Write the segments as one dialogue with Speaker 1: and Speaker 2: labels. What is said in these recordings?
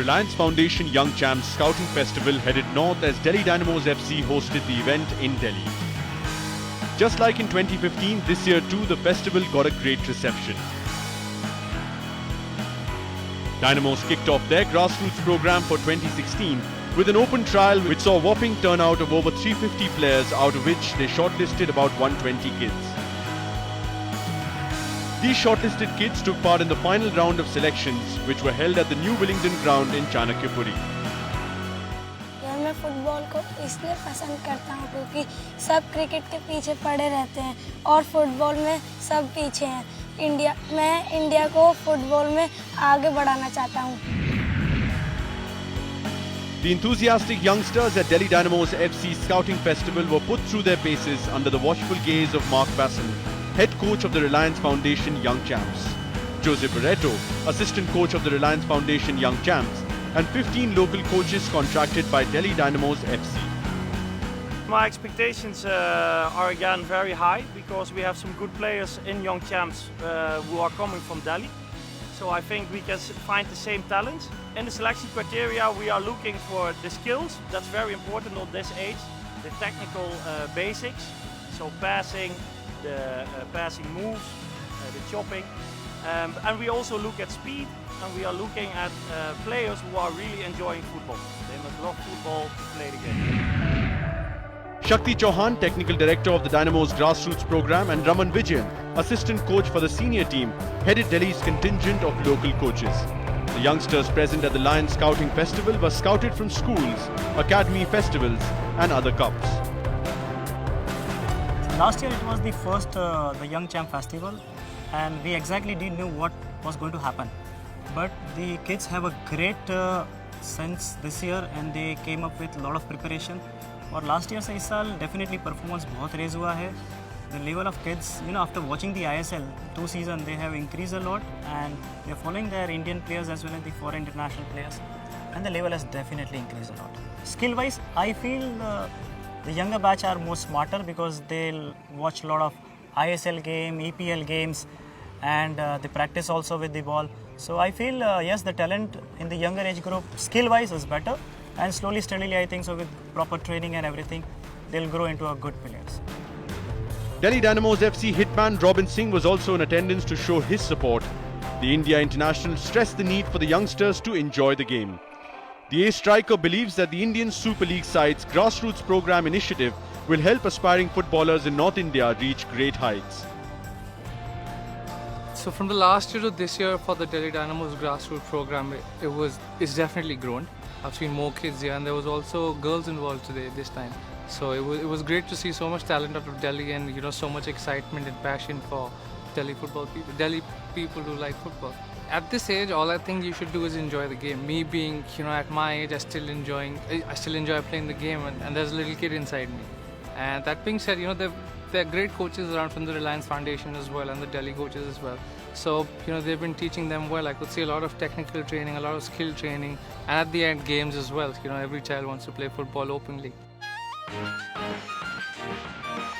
Speaker 1: Reliance Foundation Young Champs Scouting Festival headed north as Delhi Dynamos FC hosted the event in Delhi. Just like in 2015, this year too the festival got a great reception. Dynamos kicked off their grassroots program for 2016 with an open trial which saw a whopping turnout of over 350 players, out of which they shortlisted about 120 kids. These shortlisted kids took part in the final round of selections, which were held at the New Willingdon ground in Chanakyapuri.
Speaker 2: मैं football को इसलिए पसंद करता हूँ क्योंकि सब cricket के पीछे पड़े रहते हैं और फुटबॉल में सब पीछे हैं। मैं इंडिया को फुटबॉल में आगे बढ़ाना चाहता हूँ।
Speaker 1: The enthusiastic youngsters at Delhi Dynamos FC Scouting Festival were put through their paces under the watchful gaze of Mark Basson, head coach of the Reliance Foundation Young Champs, Jose Barreto, assistant coach of the Reliance Foundation Young Champs, and 15 local coaches contracted by Delhi Dynamos FC.
Speaker 3: My expectations are again very high because we have some good players in Young Champs who are coming from Delhi. So I think we can find the same talents. In the selection criteria we are looking for the skills, that's very important at this age, the technical basics, so passing, the passing moves, the chopping, and we also look at speed, and we are looking at players who are really enjoying football. They must love football to play the game.
Speaker 1: Shakti Chauhan, technical director of the Dynamos Grassroots program, and Raman Vijayan, assistant coach for the senior team, headed Delhi's contingent of local coaches. The youngsters present at the Lions Scouting Festival were scouted from schools, academy festivals and other cups.
Speaker 4: Last year it was the first the Young Champ Festival, and we exactly didn't know what was going to happen. But the kids have a great sense this year and they came up with a lot of preparation. और last year से इस साल definitely performance बहुत raise हुआ है. The level of kids, after watching the ISL 2 seasons, they have increased a lot and they are following their Indian players as well as the foreign international players, and the level has definitely increased a lot. Skill-wise, I feel the younger batch are more smarter because they'll watch a lot of ISL game, EPL games, and they practice also with the ball. So I feel yes, the talent in the younger age group skill-wise is better. And slowly, steadily, I think so with proper training and everything, they'll grow into a good players.
Speaker 1: Delhi Dynamos FC hitman Robin Singh was also in attendance to show his support. The India international stressed the need for the youngsters to enjoy the game. The ace striker believes that the Indian Super League side's grassroots program initiative will help aspiring footballers in North India reach great heights.
Speaker 5: So from the last year to this year for the Delhi Dynamos grassroots program, it's definitely grown. I've seen more kids here, and there was also girls involved this time. So it was great to see so much talent out of Delhi, and so much excitement and passion for Delhi people who like football. At this age, all I think you should do is enjoy the game. Me being at my age, I still enjoy playing the game, and there's a little kid inside me. And that being said, there are great coaches around from the Reliance Foundation as well, and the Delhi coaches as well. So, they've been teaching them well. I could see a lot of technical training, a lot of skill training, and at the end, games as well. Every child wants to play football openly.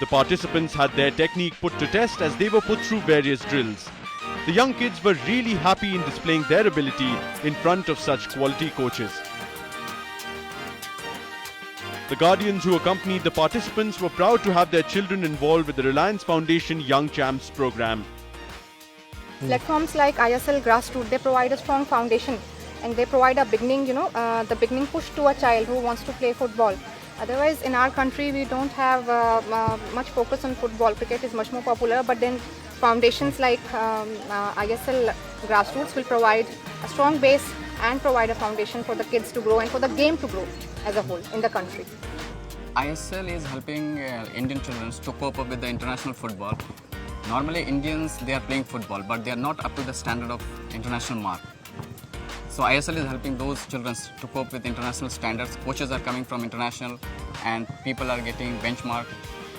Speaker 1: The participants had their technique put to test as they were put through various drills. The young kids were really happy in displaying their ability in front of such quality coaches. The guardians who accompanied the participants were proud to have their children involved with the Reliance Foundation Young Champs program.
Speaker 6: Platforms like ISL Grassroots, they provide a strong foundation and they provide a beginning, the beginning push to a child who wants to play football. Otherwise, in our country, we don't have much focus on football. Cricket is much more popular, but then foundations like ISL Grassroots will provide a strong base and provide a foundation for the kids to grow and for the game to grow as a whole in the country.
Speaker 7: ISL is helping Indian children to cope up with the international football. Normally Indians, they are playing football, but they are not up to the standard of international mark. So ISL is helping those children to cope with international standards. Coaches are coming from international and people are getting benchmark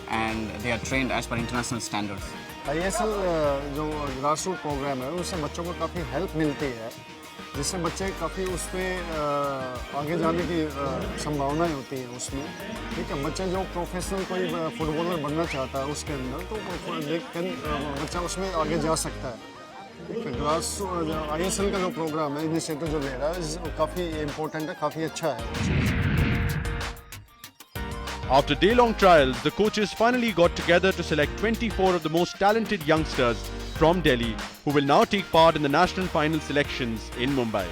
Speaker 7: and they are trained as per international standards.
Speaker 8: ISL जो grassroot programme है उससे बच्चों को काफ़ी help मिलती है जिससे बच्चे काफ़ी उस पर आगे जाने की संभावनाएं होती हैं उसमें. ठीक है, बच्चे जो प्रोफेशनल कोई फुटबॉलर बनना चाहता है उसके अंदर तो बच्चा उसमें आगे जा सकता है. ग्रास ISL का जो प्रोग्राम है, इनिशिएटिव जो ले रहा है, काफ़ी इम्पोर्टेंट है, काफ़ी अच्छा है।
Speaker 1: After day-long trials, the coaches finally got together to select 24 of the most talented youngsters from Delhi, who will now take part in the national final selections in Mumbai.